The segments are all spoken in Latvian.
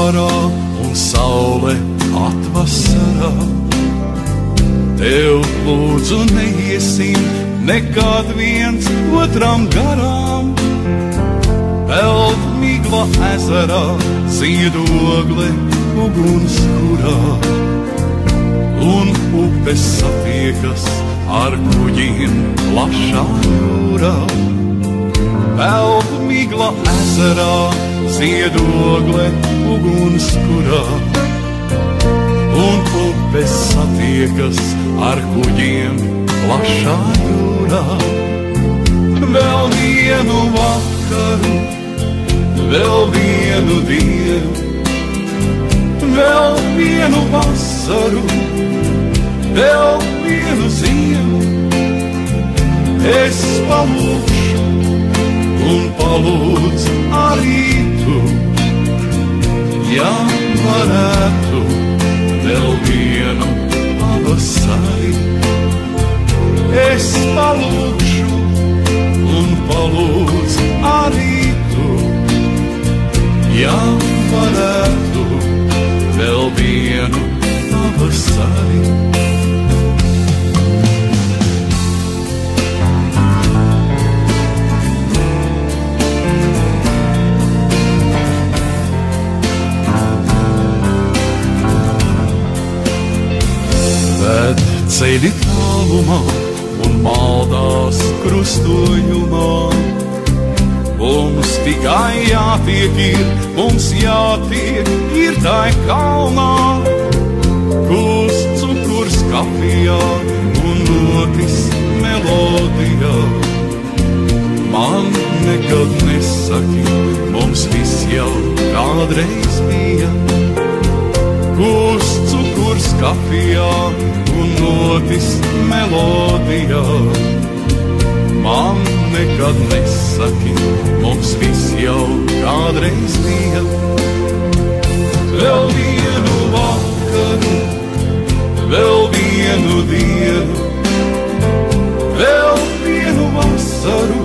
ārā un saule atvasarā. Tev lūdzu neiesim nekad viens otram garām. Peld migla ezerā, ziedogle ugunskurā, un upes satiekas ar kuģiem plašā jūrā. Peld migla ezerā, ziedogle ugunskurā, un upes satiekas ar kuģiem plašā jūrā. Vēl vienu vakaru, vēl vienu dienu, vēl vienu vasaru, vēl vienu ziemu. Es palūkšu un palūdzu arī tu, ja varētu vēl vienu pavasari. Es palūkšu un palūdzu arī tu, ja varētu vēl vienu pavasari. Bet ceļi tālumā un maldās krustojumā. Mums tikai jātiek ir, mums jātiek ir tai kalnā, kūs cukurs kafijā un notis melodijā. Man nekad nesaki, mums viss jau kādreiz bija. Kūs cukurs kafijā un notis melodijā. Man nekad nesaki, mums viss jau kādreiz bija. Vēl vienu vakaru, vēl vienu dienu, vēl vienu vasaru,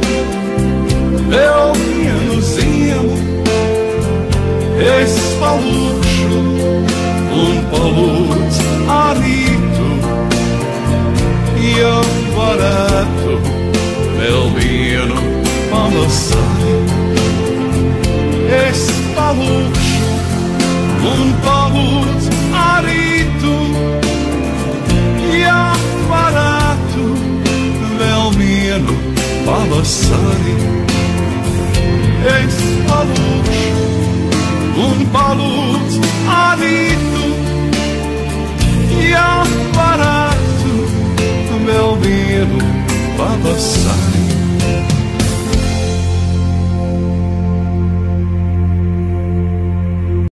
vēl vienu ziemu. Es palūkšu un palūdzu arī tu, ja varētu vēl vienu pavasari. Es palūkšu un palūdzu arī tu, ja varētu vēl vienu pavasari. Es palūkšu un palūdzu arī tu, ja varētu vēl vienu